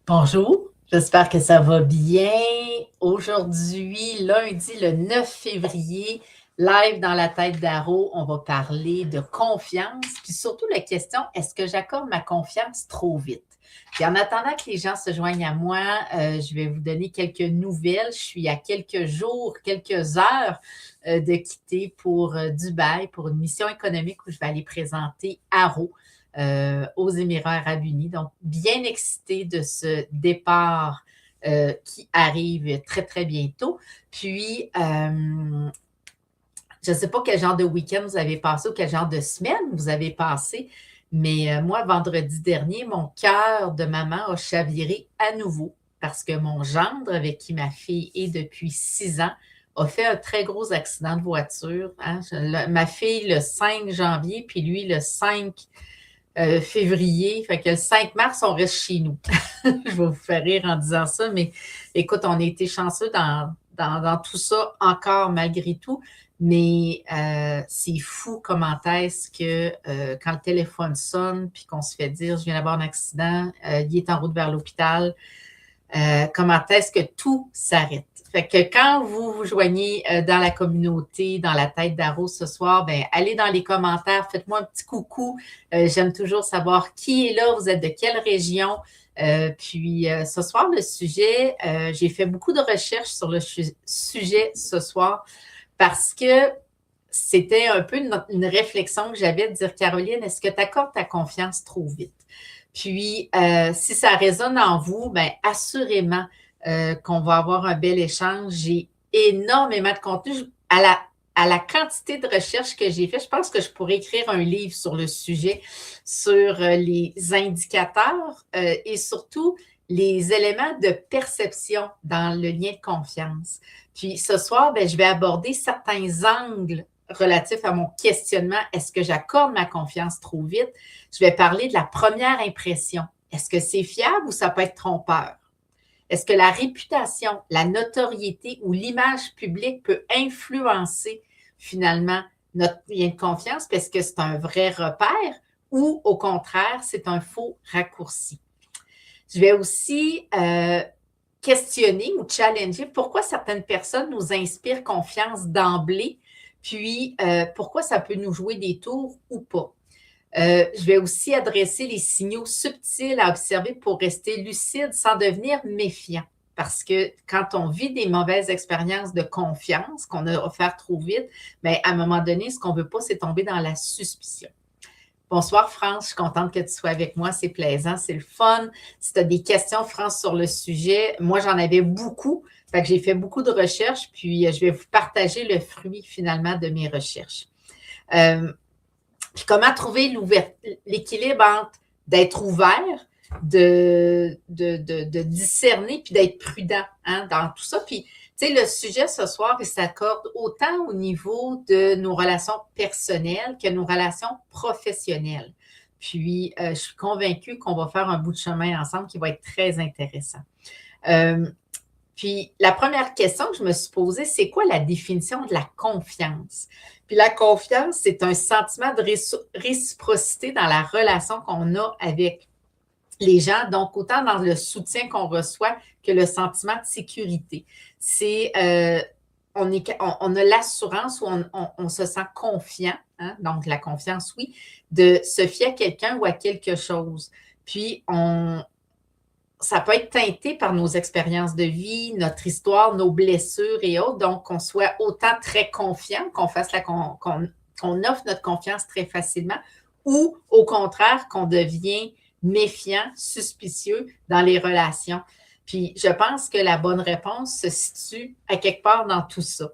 Bonjour, j'espère que ça va bien. Aujourd'hui, lundi le 9 février, live dans la tête d'Aro, on va parler de confiance, puis surtout la question, est-ce que j'accorde ma confiance trop vite? Puis en attendant que les gens se joignent à moi, je vais vous donner quelques nouvelles. Je suis à quelques jours, quelques heures de quitter pour Dubaï pour une mission économique où je vais aller présenter Aro aux Émirats arabes unis. Donc, bien excité de ce départ qui arrive très, très bientôt. Puis, je ne sais pas quel genre de week-end vous avez passé ou quel genre de semaine vous avez passé, mais moi, vendredi dernier, mon cœur de maman a chaviré à nouveau parce que mon gendre, avec qui ma fille est depuis 6 ans, a fait un très gros accident de voiture. Hein. Ma fille le 5 janvier, puis lui le 5 février. Fait que le 5 mars, on reste chez nous. Je vais vous faire rire en disant ça, mais écoute, on a été chanceux dans tout ça encore malgré tout. Mais c'est fou comment est-ce que quand le téléphone sonne puis qu'on se fait dire je viens d'avoir un accident, il est en route vers l'hôpital, comment est-ce que tout s'arrête. Fait que quand vous vous joignez dans la communauté, dans la tête d'Aro ce soir, ben allez dans les commentaires, faites-moi un petit coucou. J'aime toujours savoir qui est là, vous êtes de quelle région. Puis ce soir, le sujet, j'ai fait beaucoup de recherches sur le sujet ce soir parce que c'était un peu une réflexion que j'avais de dire, Caroline, est-ce que tu accordes ta confiance trop vite? Puis, si ça résonne en vous, bien, assurément qu'on va avoir un bel échange. J'ai énormément de contenu. À la quantité de recherches que j'ai fait, je pense que je pourrais écrire un livre sur le sujet, sur les indicateurs et surtout les éléments de perception dans le lien de confiance. Puis ce soir, bien, je vais aborder certains angles relatifs à mon questionnement. Est-ce que j'accorde ma confiance trop vite? Je vais parler de la première impression. Est-ce que c'est fiable ou ça peut être trompeur? Est-ce que la réputation, la notoriété ou l'image publique peut influencer finalement notre lien de confiance parce que c'est un vrai repère ou au contraire, c'est un faux raccourci? Je vais aussi questionner ou challenger pourquoi certaines personnes nous inspirent confiance d'emblée, puis pourquoi ça peut nous jouer des tours ou pas. Je vais aussi adresser les signaux subtils à observer pour rester lucide sans devenir méfiant. Parce que quand on vit des mauvaises expériences de confiance qu'on a offert trop vite, bien, à un moment donné, ce qu'on ne veut pas, c'est tomber dans la suspicion. Bonsoir, France. Je suis contente que tu sois avec moi. C'est plaisant, c'est le fun. Si tu as des questions, France, sur le sujet, moi, j'en avais beaucoup. Fait que j'ai fait beaucoup de recherches, puis je vais vous partager le fruit finalement de mes recherches. Puis comment trouver l'équilibre entre d'être ouvert, de discerner, puis d'être prudent hein, dans tout ça. Puis, tu sais, le sujet ce soir, il s'accorde autant au niveau de nos relations personnelles que nos relations professionnelles. Puis, je suis convaincue qu'on va faire un bout de chemin ensemble qui va être très intéressant. Puis, la première question que je me suis posée, c'est quoi la définition de la confiance? Puis, la confiance, c'est un sentiment de réciprocité dans la relation qu'on a avec les gens, donc autant dans le soutien qu'on reçoit que le sentiment de sécurité. C'est, on a l'assurance ou on se sent confiant, hein, donc la confiance, oui, de se fier à quelqu'un ou à quelque chose. Puis, ça peut être teinté par nos expériences de vie, notre histoire, nos blessures et autres. Donc, qu'on soit autant très confiant, qu'on offre notre confiance très facilement, ou au contraire, qu'on devient méfiant, suspicieux dans les relations. Puis, je pense que la bonne réponse se situe à quelque part dans tout ça.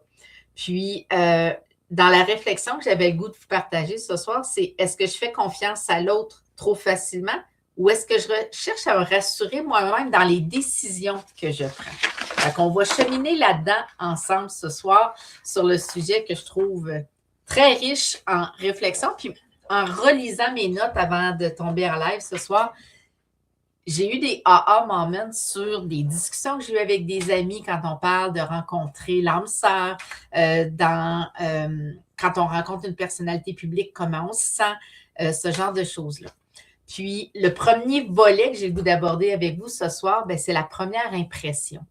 Puis, dans la réflexion que j'avais le goût de vous partager ce soir, c'est est-ce que je fais confiance à l'autre trop facilement ou est-ce que je cherche à me rassurer moi-même dans les décisions que je prends? Donc, on va cheminer là-dedans ensemble ce soir sur le sujet que je trouve très riche en réflexion. Puis, en relisant mes notes avant de tomber en live ce soir, j'ai eu des aha moments sur des discussions que j'ai eues avec des amis quand on parle de rencontrer l'âme sœur, quand on rencontre une personnalité publique, comment on se sent, ce genre de choses-là. Puis, le premier volet que j'ai le goût d'aborder avec vous ce soir, ben, c'est la première impression.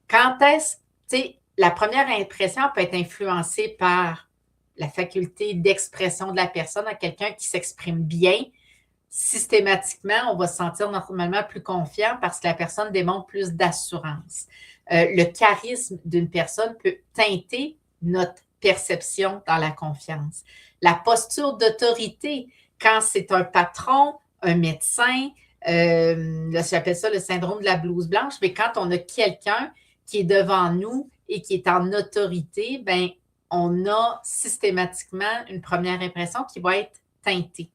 Quand est-ce, tu sais, la première impression peut être influencée par la faculté d'expression de la personne à quelqu'un qui s'exprime bien. Systématiquement, on va se sentir normalement plus confiant parce que la personne démontre plus d'assurance. Le charisme d'une personne peut teinter notre perception dans la confiance. La posture d'autorité, quand c'est un patron, un médecin, là, j'appelle ça le syndrome de la blouse blanche, mais quand on a quelqu'un qui est devant nous et qui est en autorité, ben, on a systématiquement une première impression qui va être teintée.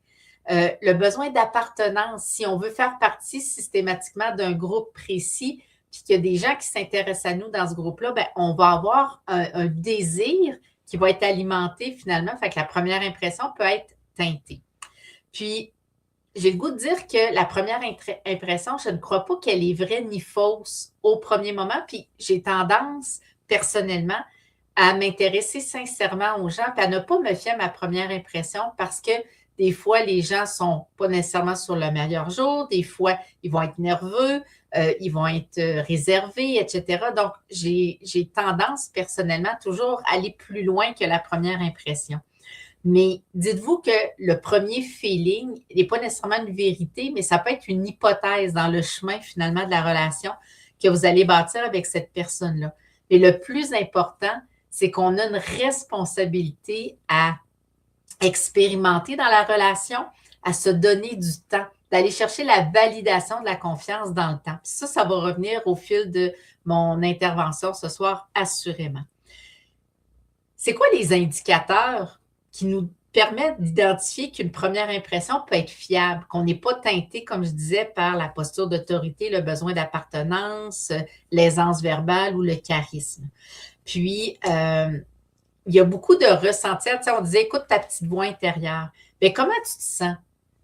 Le besoin d'appartenance, si on veut faire partie systématiquement d'un groupe précis, puis qu'il y a des gens qui s'intéressent à nous dans ce groupe-là, ben, on va avoir un désir qui va être alimenté finalement. Fait que la première impression peut être teintée. Puis, j'ai le goût de dire que la première impression, je ne crois pas qu'elle est vraie ni fausse au premier moment. Puis, j'ai tendance, personnellement, à m'intéresser sincèrement aux gens, puis à ne pas me fier à ma première impression parce que des fois, les gens ne sont pas nécessairement sur le meilleur jour. Des fois, ils vont être nerveux, ils vont être réservés, etc. Donc, j'ai tendance personnellement toujours à aller plus loin que la première impression. Mais dites-vous que le premier feeling n'est pas nécessairement une vérité, mais ça peut être une hypothèse dans le chemin finalement de la relation que vous allez bâtir avec cette personne-là. Et le plus important, c'est qu'on a une responsabilité à expérimenter dans la relation, à se donner du temps, d'aller chercher la validation de la confiance dans le temps. Puis ça va revenir au fil de mon intervention ce soir, assurément. C'est quoi les indicateurs qui nous permettent d'identifier qu'une première impression peut être fiable, qu'on n'est pas teinté, comme je disais, par la posture d'autorité, le besoin d'appartenance, l'aisance verbale ou le charisme? Puis, il y a beaucoup de ressentis. Tu sais, on disait, écoute ta petite voix intérieure. Mais comment tu te sens?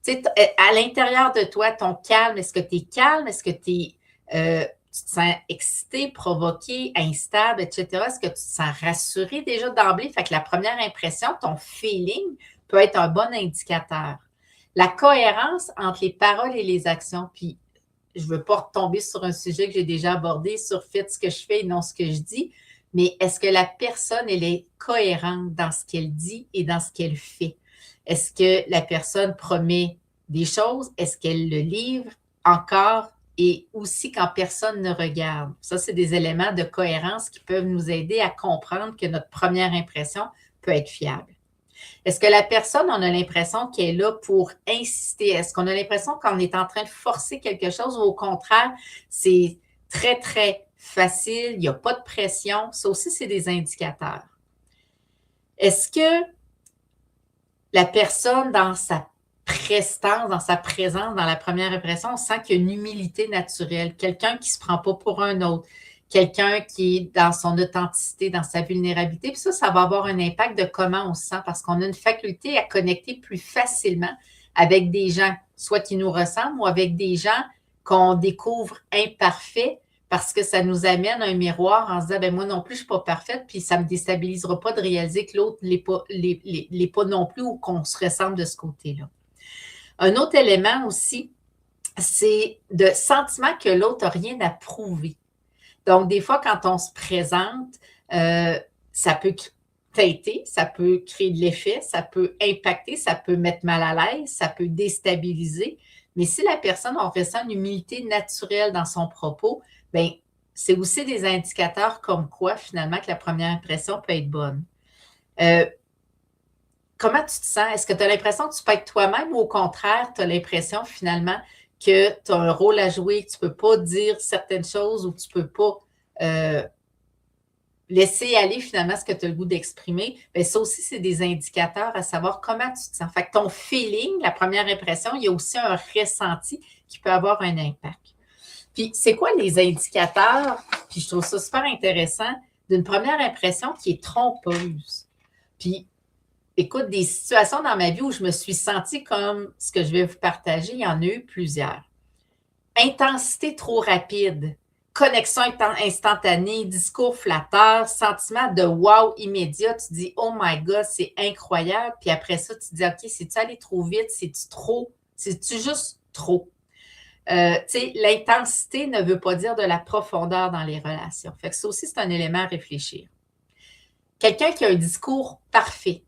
Tu sais, à l'intérieur de toi, ton calme, est-ce que tu es calme? Est-ce que tu te sens excité, provoqué, instable, etc.? Est-ce que tu te sens rassuré déjà d'emblée? Fait que la première impression, ton feeling peut être un bon indicateur. La cohérence entre les paroles et les actions. Puis, je ne veux pas retomber sur un sujet que j'ai déjà abordé sur faites ce que je fais et non ce que je dis. Mais est-ce que la personne, elle est cohérente dans ce qu'elle dit et dans ce qu'elle fait? Est-ce que la personne promet des choses? Est-ce qu'elle le livre encore? Et aussi quand personne ne regarde. Ça, c'est des éléments de cohérence qui peuvent nous aider à comprendre que notre première impression peut être fiable. Est-ce que la personne, on a l'impression qu'elle est là pour insister? Est-ce qu'on a l'impression qu'on est en train de forcer quelque chose ou au contraire, c'est très, très facile, il n'y a pas de pression? Ça aussi, c'est des indicateurs. Est-ce que la personne, dans sa prestance, dans sa présence, dans la première impression, on sent qu'il y a une humilité naturelle, quelqu'un qui ne se prend pas pour un autre, quelqu'un qui est dans son authenticité, dans sa vulnérabilité. Puis ça va avoir un impact de comment on se sent parce qu'on a une faculté à connecter plus facilement avec des gens, soit qui nous ressemblent ou avec des gens qu'on découvre imparfaits parce que ça nous amène un miroir en se disant, ben moi non plus, je ne suis pas parfaite, puis ça ne me déstabilisera pas de réaliser que l'autre ne l'est pas non plus ou qu'on se ressemble de ce côté-là. Un autre élément aussi, c'est le sentiment que l'autre n'a rien à prouver. Donc, des fois, quand on se présente, ça peut teinter, ça peut créer de l'effet, ça peut impacter, ça peut mettre mal à l'aise, ça peut déstabiliser. Mais si la personne on ressent une humilité naturelle dans son propos, bien, c'est aussi des indicateurs comme quoi, finalement, que la première impression peut être bonne. Comment tu te sens? Est-ce que tu as l'impression que tu peux être toi-même ou au contraire, tu as l'impression, finalement, que tu as un rôle à jouer, que tu ne peux pas dire certaines choses ou que tu ne peux pas laisser aller finalement ce que tu as le goût d'exprimer? Bien, ça aussi, c'est des indicateurs à savoir comment tu te sens. Fait que ton feeling, la première impression, il y a aussi un ressenti qui peut avoir un impact. Puis, c'est quoi les indicateurs? Puis, je trouve ça super intéressant d'une première impression qui est trompeuse. Puis, écoute, des situations dans ma vie où je me suis sentie comme ce que je vais vous partager, il y en a eu plusieurs. Intensité trop rapide, connexion instantanée, discours flatteur, sentiment de wow immédiat. Tu dis, oh my God, c'est incroyable. Puis après ça, tu dis, OK, c'est-tu allé trop vite? C'est-tu juste trop. L'intensité ne veut pas dire de la profondeur dans les relations. Fait que ça aussi, c'est un élément à réfléchir. Quelqu'un qui a un discours parfait.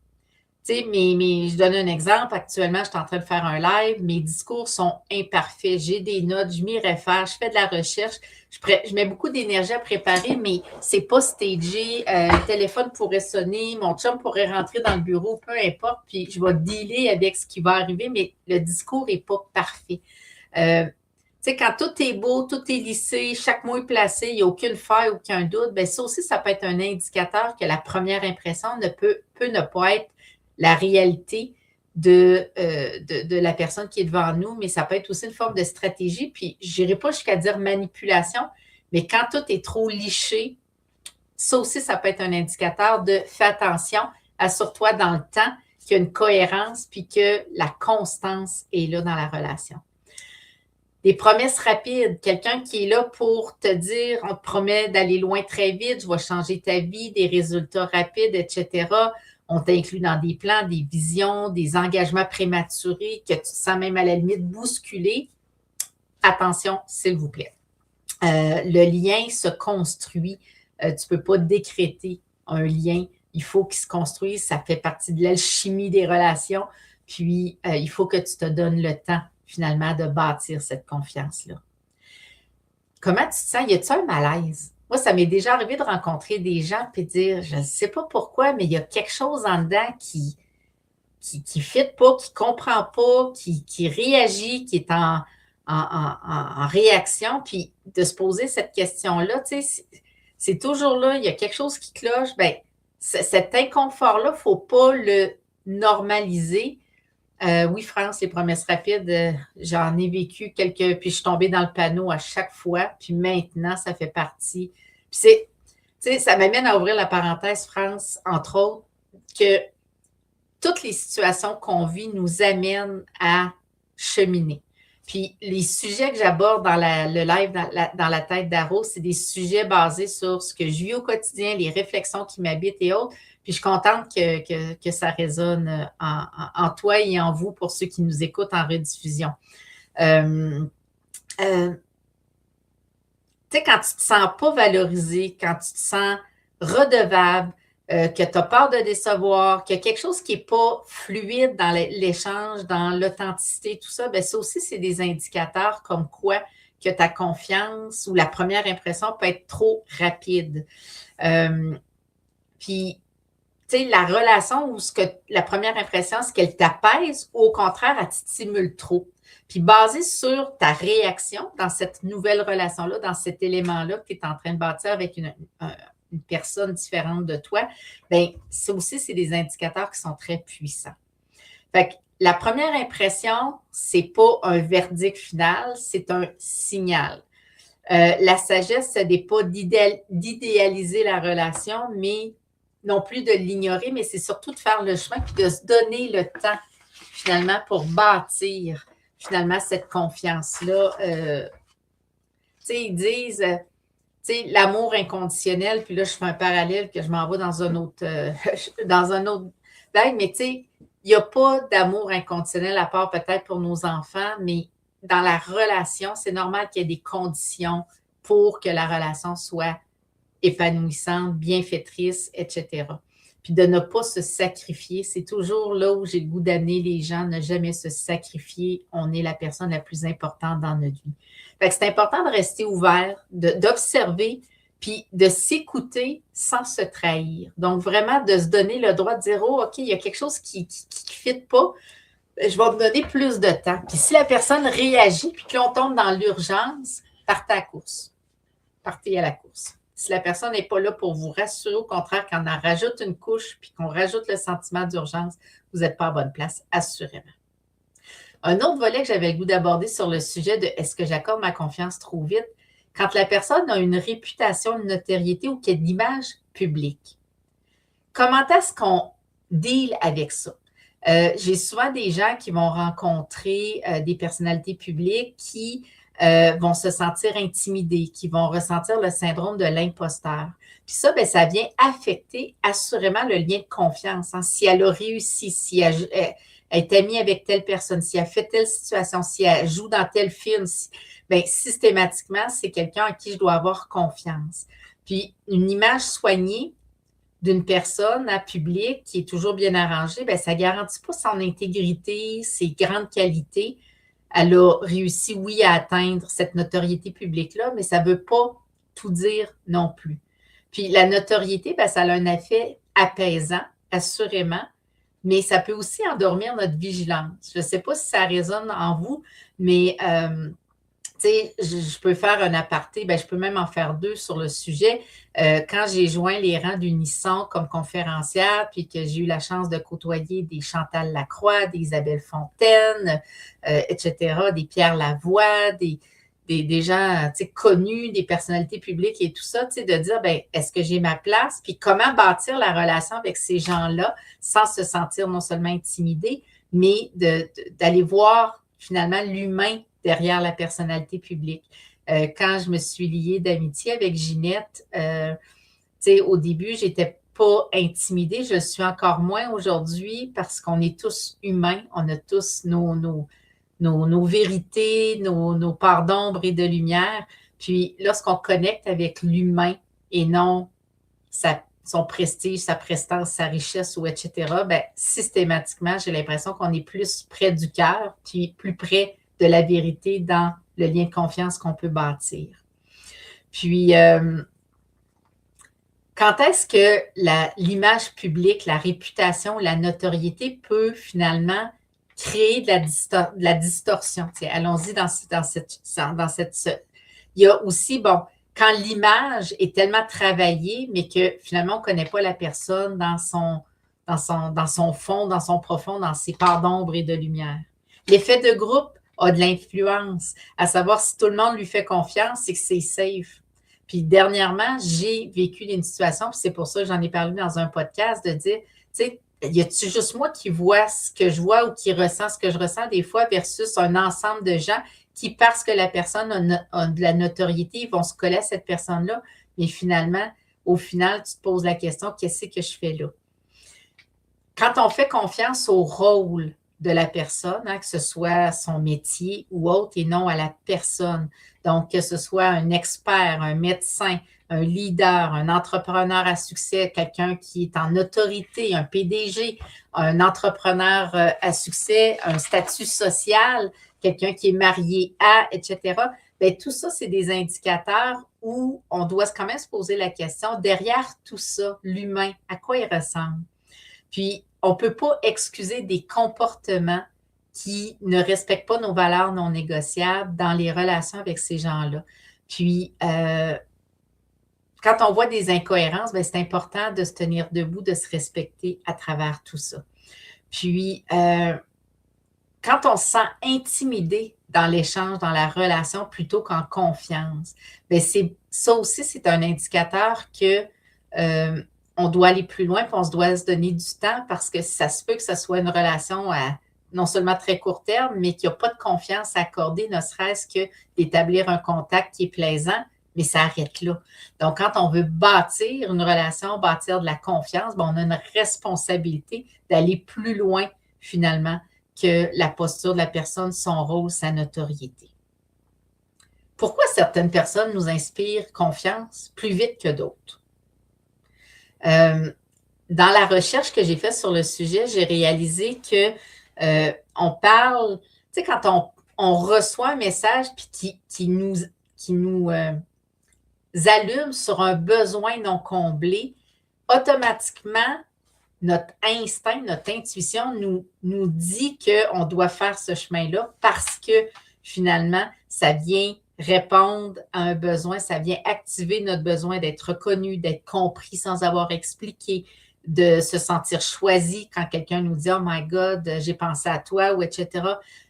Je donne un exemple. Actuellement, je suis en train de faire un live. Mes discours sont imparfaits. J'ai des notes, je m'y réfère, je fais de la recherche. Je mets beaucoup d'énergie à préparer, mais c'est pas stagé. Le téléphone pourrait sonner, mon chum pourrait rentrer dans le bureau, peu importe. Puis je vais dealer avec ce qui va arriver, mais le discours n'est pas parfait. Quand tout est beau, tout est lissé, chaque mot est placé, il n'y a aucune faille, aucun doute, bien ça aussi, ça peut être un indicateur que la première impression peut ne pas être la réalité de la personne qui est devant nous, mais ça peut être aussi une forme de stratégie. Puis, je n'irai pas jusqu'à dire manipulation, mais quand tout est trop liché, ça aussi, ça peut être un indicateur de fais attention, assure-toi dans le temps qu'il y a une cohérence puis que la constance est là dans la relation. Des promesses rapides, quelqu'un qui est là pour te dire, on te promet d'aller loin très vite, je vais changer ta vie, des résultats rapides, etc. On t'inclut dans des plans, des visions, des engagements prématurés que tu te sens même à la limite bousculé. Attention, s'il vous plaît. Le lien se construit. Tu ne peux pas décréter un lien. Il faut qu'il se construise. Ça fait partie de l'alchimie des relations. Puis, il faut que tu te donnes le temps, finalement, de bâtir cette confiance-là. Comment tu te sens? Y a-t-il un malaise? Moi, ça m'est déjà arrivé de rencontrer des gens et de dire, je ne sais pas pourquoi, mais il y a quelque chose en dedans qui ne fit pas, qui ne comprend pas, qui réagit, qui est en réaction. Puis de se poser cette question-là, c'est toujours là, il y a quelque chose qui cloche. Bien, cet inconfort-là, il ne faut pas le normaliser. Oui, France, les promesses rapides, j'en ai vécu quelques, puis je suis tombée dans le panneau à chaque fois, puis maintenant, ça fait partie. Puis ça m'amène à ouvrir la parenthèse, France, entre autres, que toutes les situations qu'on vit nous amènent à cheminer. Puis les sujets que j'aborde dans le live dans la tête d'Aro, c'est des sujets basés sur ce que je vis au quotidien, les réflexions qui m'habitent et autres. Puis je suis contente que ça résonne en toi et en vous pour ceux qui nous écoutent en rediffusion. Quand tu ne te sens pas valorisé, quand tu te sens redevable, que tu as peur de décevoir, qu'il y a quelque chose qui n'est pas fluide dans l'échange, dans l'authenticité, tout ça, bien ça aussi, c'est des indicateurs comme quoi que ta confiance ou la première impression peut être trop rapide. Puis, tu sais, la relation où la première impression, c'est qu'elle t'apaise ou au contraire, elle te stimule trop. Puis, basé sur ta réaction dans cette nouvelle relation-là, dans cet élément-là que tu es en train de bâtir avec une personne différente de toi, bien, ça aussi, c'est des indicateurs qui sont très puissants. Fait que la première impression, c'est pas un verdict final, c'est un signal. La sagesse, ce n'est pas d'idéaliser la relation, mais non plus de l'ignorer, mais c'est surtout de faire le chemin puis de se donner le temps, finalement, pour bâtir, finalement, cette confiance-là. Ils disent, l'amour inconditionnel, puis là, je fais un parallèle que je m'en vais dans un autre mais il n'y a pas d'amour inconditionnel à part peut-être pour nos enfants, mais dans la relation, c'est normal qu'il y ait des conditions pour que la relation soit épanouissante, bienfaitrice, etc. Puis de ne pas se sacrifier, c'est toujours là où j'ai le goût d'amener les gens, ne jamais se sacrifier. On est la personne la plus importante dans notre vie. Fait que c'est important de rester ouvert, d'observer, puis de s'écouter sans se trahir. Donc, vraiment, de se donner le droit de dire, oh, OK, il y a quelque chose qui ne fit pas, je vais me donner plus de temps. Puis si la personne réagit, puis que l'on tombe dans l'urgence, partez à la course. Partez à la course. Si la personne n'est pas là pour vous rassurer, au contraire, qu'on en rajoute une couche, puis qu'on rajoute le sentiment d'urgence, vous n'êtes pas à bonne place, assurément. Un autre volet que j'avais le goût d'aborder sur le sujet de est-ce que j'accorde ma confiance trop vite? Quand la personne a une réputation, une notoriété ou qu'il y a de l'image publique. Comment est-ce qu'on deal avec ça? J'ai souvent des gens qui vont rencontrer des personnalités publiques qui vont se sentir intimidés, qui vont ressentir le syndrome de l'imposteur. Puis ça, bien, ça vient affecter assurément le lien de confiance. Hein. Si elle a réussi, si elle est amie avec telle personne, si elle fait telle situation, si elle joue dans tel film, bien, systématiquement, c'est quelqu'un en qui je dois avoir confiance. Puis, une image soignée d'une personne à public qui est toujours bien arrangée, bien, ça ne garantit pas son intégrité, ses grandes qualités. Elle a réussi, oui, à atteindre cette notoriété publique-là, mais ça ne veut pas tout dire non plus. Puis la notoriété, bien, ça a un effet apaisant, assurément, mais ça peut aussi endormir notre vigilance. Je ne sais pas si ça résonne en vous, mais tu sais, je peux faire un aparté, ben, je peux même en faire deux sur le sujet. Quand j'ai joint les rangs d'Unisson comme conférencière, puis que j'ai eu la chance de côtoyer des Chantal Lacroix, des Isabelle Fontaine, etc., des Pierre Lavoie, des gens connus, des personnalités publiques et tout ça, de dire, ben, est-ce que j'ai ma place? Puis comment bâtir la relation avec ces gens-là sans se sentir non seulement intimidé, mais d'aller voir finalement l'humain derrière la personnalité publique. Quand je me suis liée d'amitié avec Ginette, au début, je n'étais pas intimidée, je le suis encore moins aujourd'hui parce qu'on est tous humains, on a tous nos vérités, nos parts d'ombre et de lumière. Puis lorsqu'on connecte avec l'humain et non son prestige, sa prestance, sa richesse ou etc., bien, systématiquement, j'ai l'impression qu'on est plus près du cœur, puis plus près de la vérité dans le lien de confiance qu'on peut bâtir. Puis, quand est-ce que l'image publique, la réputation, la notoriété peut finalement créer de la distorsion? T'sais, allons-y dans cette... Il y a aussi, bon, quand l'image est tellement travaillée, mais que finalement, on ne connaît pas la personne dans son fond, dans son profond, dans ses parts d'ombre et de lumière. L'effet de groupe a de l'influence, à savoir si tout le monde lui fait confiance, c'est que c'est safe. Puis dernièrement, j'ai vécu une situation, puis c'est pour ça que j'en ai parlé dans un podcast, de dire, tu sais, y a-tu juste moi qui vois ce que je vois ou qui ressent ce que je ressens des fois versus un ensemble de gens qui, parce que la personne a de la notoriété, vont se coller à cette personne-là, mais finalement, au final, tu te poses la question, qu'est-ce que je fais là? Quand on fait confiance au rôle de la personne, que ce soit son métier ou autre, et non à la personne. Donc, que ce soit un expert, un médecin, un leader, un entrepreneur à succès, quelqu'un qui est en autorité, un PDG, un entrepreneur à succès, un statut social, quelqu'un qui est marié à, etc. Bien, tout ça, c'est des indicateurs où on doit quand même se poser la question, derrière tout ça, l'humain, à quoi il ressemble? Puis, on ne peut pas excuser des comportements qui ne respectent pas nos valeurs non négociables dans les relations avec ces gens-là. Puis, quand on voit des incohérences, bien, c'est important de se tenir debout, de se respecter à travers tout ça. Puis, quand on se sent intimidé dans l'échange, dans la relation, plutôt qu'en confiance, bien, ça aussi, c'est un indicateur que on doit aller plus loin, puis on se doit se donner du temps parce que ça se peut que ce soit une relation à non seulement très court terme, mais qu'il n'y a pas de confiance à accorder, ne serait-ce que d'établir un contact qui est plaisant, mais ça arrête là. Donc, quand on veut bâtir une relation, bâtir de la confiance, bien, on a une responsabilité d'aller plus loin, finalement, que la posture de la personne, son rôle, sa notoriété. Pourquoi certaines personnes nous inspirent confiance plus vite que d'autres? Dans la recherche que j'ai faite sur le sujet, j'ai réalisé que on parle, tu sais, quand on reçoit un message puis qui nous allume sur un besoin non comblé, automatiquement, notre instinct, notre intuition nous dit qu'on doit faire ce chemin-là parce que finalement, ça vient répondre à un besoin, ça vient activer notre besoin d'être reconnu, d'être compris sans avoir expliqué, de se sentir choisi quand quelqu'un nous dit « Oh my God, j'ai pensé à toi » ou etc.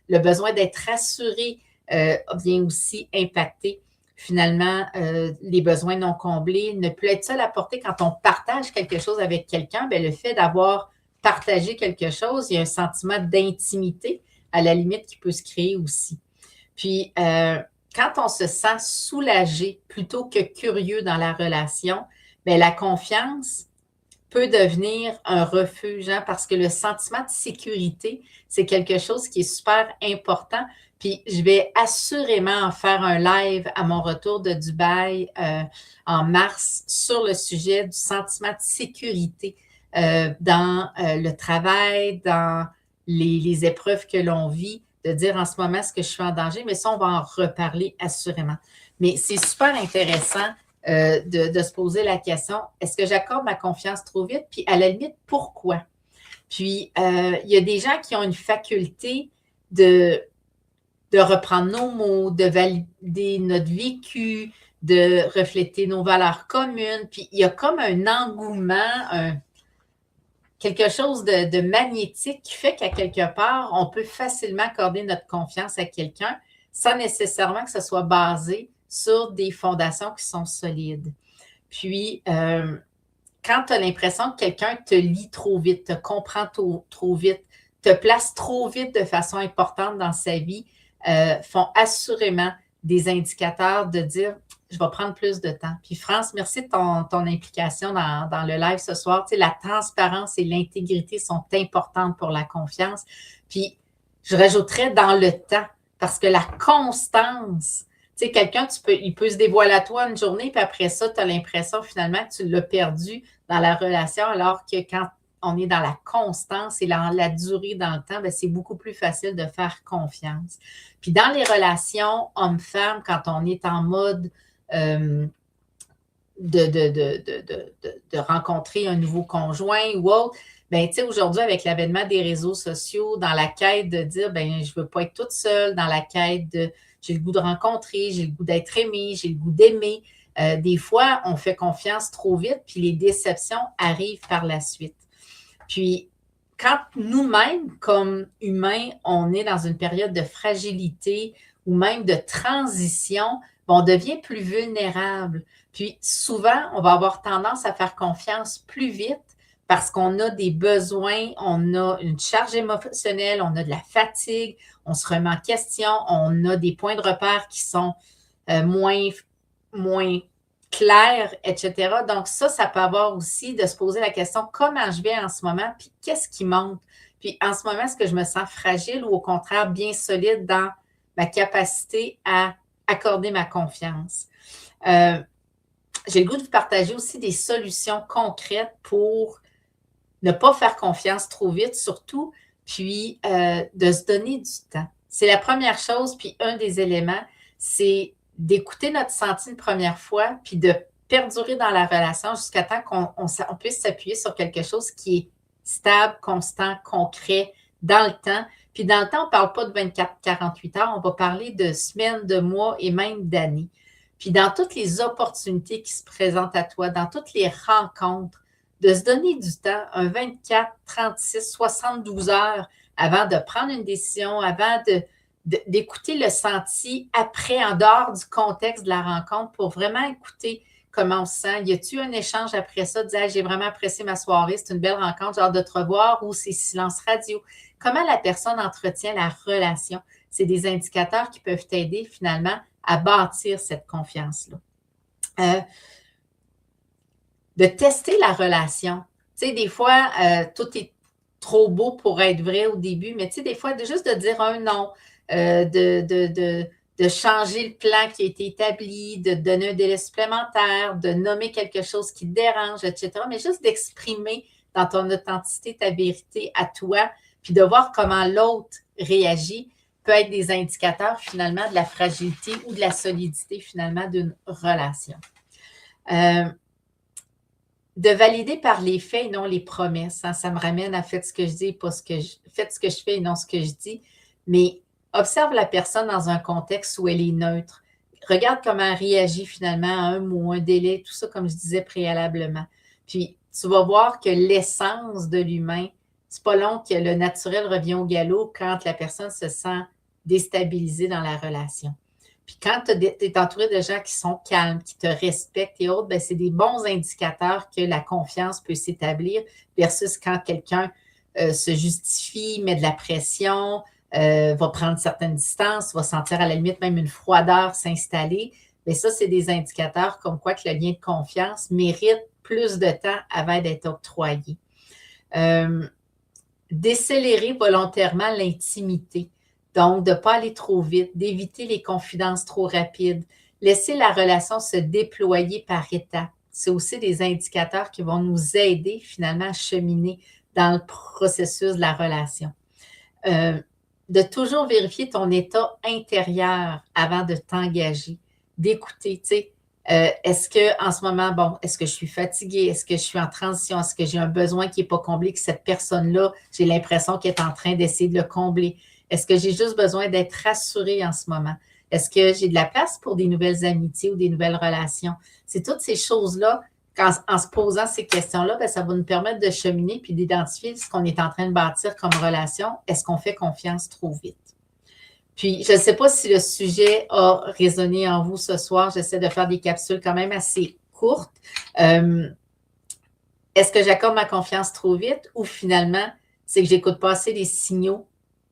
Le besoin d'être rassuré vient aussi impacter finalement les besoins non comblés. Ne plus être seul à porter quand on partage quelque chose avec quelqu'un, bien, le fait d'avoir partagé quelque chose, il y a un sentiment d'intimité à la limite qui peut se créer aussi. Puis, quand on se sent soulagé plutôt que curieux dans la relation, bien, la confiance peut devenir un refuge, hein, parce que le sentiment de sécurité, c'est quelque chose qui est super important. Puis je vais assurément en faire un live à mon retour de Dubaï en mars sur le sujet du sentiment de sécurité dans le travail, dans les épreuves que l'on vit, de dire en ce moment est-ce que je suis en danger, mais ça, on va en reparler assurément. Mais c'est super intéressant de se poser la question, est-ce que j'accorde ma confiance trop vite? Puis à la limite, pourquoi? Puis il y a des gens qui ont une faculté de reprendre nos mots, de valider notre vécu, de refléter nos valeurs communes. Puis il y a comme un engouement, quelque chose de magnétique qui fait qu'à quelque part, on peut facilement accorder notre confiance à quelqu'un sans nécessairement que ce soit basé sur des fondations qui sont solides. Puis, quand tu as l'impression que quelqu'un te lit trop vite, te comprend trop vite, te place trop vite de façon importante dans sa vie, font assurément des indicateurs de dire je vais prendre plus de temps. Puis France, merci de ton implication dans le live ce soir. Tu sais, la transparence et l'intégrité sont importantes pour la confiance. Puis je rajouterais dans le temps, parce que la constance, tu sais, quelqu'un, il peut se dévoiler à toi une journée, puis après ça, tu as l'impression finalement que tu l'as perdu dans la relation, alors que quand on est dans la constance et la durée dans le temps, bien, c'est beaucoup plus facile de faire confiance. Puis dans les relations hommes-femmes, quand on est en mode de rencontrer un nouveau conjoint ou autre, bien, tu sais, aujourd'hui, avec l'avènement des réseaux sociaux, dans la quête de dire, bien, je ne veux pas être toute seule, dans la quête de j'ai le goût de rencontrer, j'ai le goût d'être aimée, j'ai le goût d'aimer. Des fois, on fait confiance trop vite, puis les déceptions arrivent par la suite. Puis, quand nous-mêmes, comme humains, on est dans une période de fragilité ou même de transition, on devient plus vulnérable. Puis, souvent, on va avoir tendance à faire confiance plus vite parce qu'on a des besoins, on a une charge émotionnelle, on a de la fatigue, on se remet en question, on a des points de repère qui sont moins clairs, etc. Donc ça peut avoir aussi de se poser la question, comment je vais en ce moment, puis qu'est-ce qui manque? Puis en ce moment, est-ce que je me sens fragile ou au contraire bien solide dans ma capacité à accorder ma confiance? J'ai le goût de vous partager aussi des solutions concrètes pour ne pas faire confiance trop vite, surtout, puis de se donner du temps. C'est la première chose, puis un des éléments, c'est d'écouter notre senti une première fois, puis de perdurer dans la relation jusqu'à temps qu'on puisse s'appuyer sur quelque chose qui est stable, constant, concret, dans le temps. Puis dans le temps, on ne parle pas de 24-48 heures, on va parler de semaines, de mois et même d'années. Puis dans toutes les opportunités qui se présentent à toi, dans toutes les rencontres, de se donner du temps, un 24, 36, 72 heures avant de prendre une décision, avant d'écouter le senti après, en dehors du contexte de la rencontre, pour vraiment écouter comment on se sent. Y a-t-il un échange après ça, de dire j'ai vraiment apprécié ma soirée, c'est une belle rencontre, j'ai hâte de te revoir, ou c'est silence radio. Comment la personne entretient la relation? C'est des indicateurs qui peuvent t'aider finalement à bâtir cette confiance-là. De tester la relation. Tu sais, des fois, tout est trop beau pour être vrai au début, mais tu sais, des fois, juste de dire un non, de changer le plan qui a été établi, de donner un délai supplémentaire, de nommer quelque chose qui te dérange, etc. Mais juste d'exprimer dans ton authenticité ta vérité à toi, puis de voir comment l'autre réagit, peut être des indicateurs finalement de la fragilité ou de la solidité finalement d'une relation. De valider par les faits et non les promesses. Hein. Ça me ramène à faites ce que je dis, pas faites ce que je fais et non ce que je dis. Mais observe la personne dans un contexte où elle est neutre. Regarde comment elle réagit finalement à un mot, un délai, tout ça comme je disais préalablement. Puis tu vas voir que l'essence de l'humain, c'est pas long que le naturel revient au galop quand la personne se sent déstabilisée dans la relation. Puis quand tu es entouré de gens qui sont calmes, qui te respectent et autres, bien, c'est des bons indicateurs que la confiance peut s'établir versus quand quelqu'un se justifie, met de la pression, va prendre certaines distances, va sentir à la limite même une froideur s'installer. Bien, ça, c'est des indicateurs comme quoi que le lien de confiance mérite plus de temps avant d'être octroyé. Décélérer volontairement l'intimité. Donc, de ne pas aller trop vite, d'éviter les confidences trop rapides, laisser la relation se déployer par étapes. C'est aussi des indicateurs qui vont nous aider finalement à cheminer dans le processus de la relation. De toujours vérifier ton état intérieur avant de t'engager, d'écouter, tu sais, est-ce qu'en ce moment, bon, est-ce que je suis fatiguée? Est-ce que je suis en transition? Est-ce que j'ai un besoin qui n'est pas comblé, que cette personne-là, j'ai l'impression qu'elle est en train d'essayer de le combler? Est-ce que j'ai juste besoin d'être rassurée en ce moment? Est-ce que j'ai de la place pour des nouvelles amitiés ou des nouvelles relations? C'est toutes ces choses-là, en se posant ces questions-là, bien, ça va nous permettre de cheminer puis d'identifier ce qu'on est en train de bâtir comme relation. Est-ce qu'on fait confiance trop vite? Puis, je ne sais pas si le sujet a résonné en vous ce soir. J'essaie de faire des capsules quand même assez courtes. Est-ce que j'accorde ma confiance trop vite ou finalement, c'est que j'écoute pas assez les signaux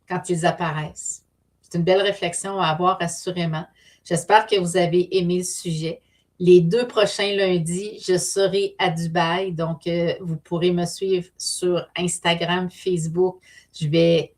quand ils apparaissent? C'est une belle réflexion à avoir assurément. J'espère que vous avez aimé le sujet. Les 2 prochains lundis, je serai à Dubaï, donc vous pourrez me suivre sur Instagram, Facebook. Je vais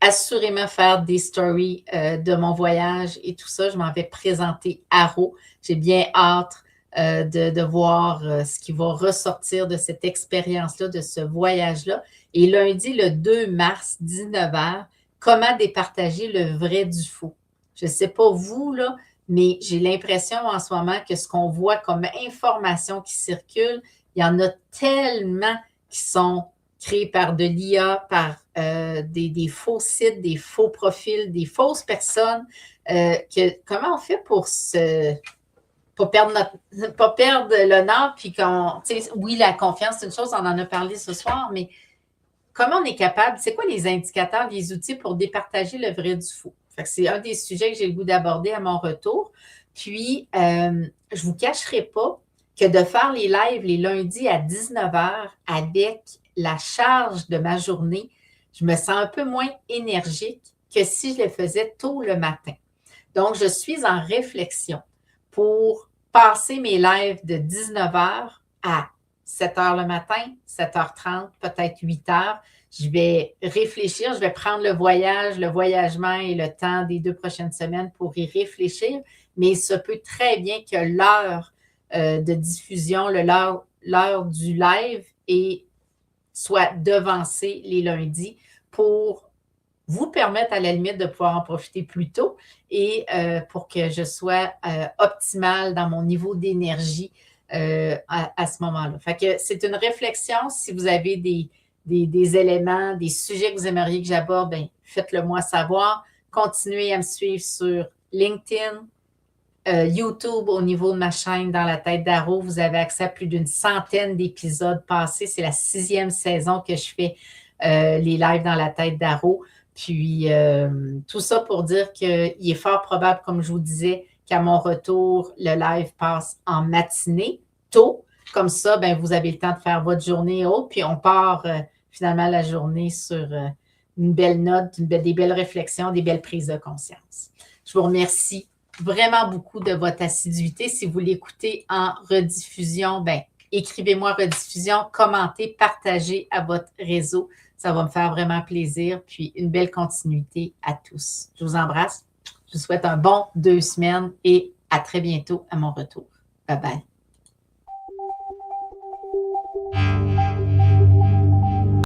assurément faire des stories de mon voyage et tout ça. Je m'en vais présenter Haro. J'ai bien hâte de voir ce qui va ressortir de cette expérience-là, de ce voyage-là. Et lundi, le 2 mars, 19h, comment départager le vrai du faux? Je ne sais pas vous, là, mais j'ai l'impression en ce moment que ce qu'on voit comme information qui circule, il y en a tellement qui sont créés par de l'IA, par des faux sites, des faux profils, des fausses personnes. Comment on fait pour pas perdre l'honneur, puis oui, la confiance, c'est une chose, on en a parlé ce soir, mais comment on est capable, c'est quoi les indicateurs, les outils pour départager le vrai du faux? C'est un des sujets que j'ai le goût d'aborder à mon retour. Puis, je ne vous cacherai pas que de faire les lives les lundis à 19h avec la charge de ma journée, je me sens un peu moins énergique que si je le faisais tôt le matin. Donc, je suis en réflexion pour passer mes lives de 19h à 7h le matin, 7h30, peut-être 8h. Je vais réfléchir, je vais prendre le voyagement et le temps des 2 prochaines semaines pour y réfléchir, mais il se peut très bien que l'heure de diffusion, l'heure du live soit devancée les lundis pour vous permettre à la limite de pouvoir en profiter plus tôt et pour que je sois optimale dans mon niveau d'énergie à ce moment-là. Fait que c'est une réflexion. Si vous avez des éléments, des sujets que vous aimeriez que j'aborde, bien, faites-le moi savoir. Continuez à me suivre sur LinkedIn, YouTube au niveau de ma chaîne Dans la tête d'Haro. Vous avez accès à plus d'une centaine d'épisodes passés. C'est la 6e saison que je fais les lives Dans la tête d'Haro. Puis, tout ça pour dire qu'il est fort probable, comme je vous disais, qu'à mon retour, le live passe en matinée, tôt. Comme ça, bien, vous avez le temps de faire votre journée et autres. Puis, on part finalement la journée sur une belle note, des belles réflexions, des belles prises de conscience. Je vous remercie vraiment beaucoup de votre assiduité. Si vous l'écoutez en rediffusion, bien, écrivez-moi rediffusion, commentez, partagez à votre réseau. Ça va me faire vraiment plaisir. Puis, une belle continuité à tous. Je vous embrasse. Je vous souhaite un bon 2 semaines et à très bientôt à mon retour. Bye bye.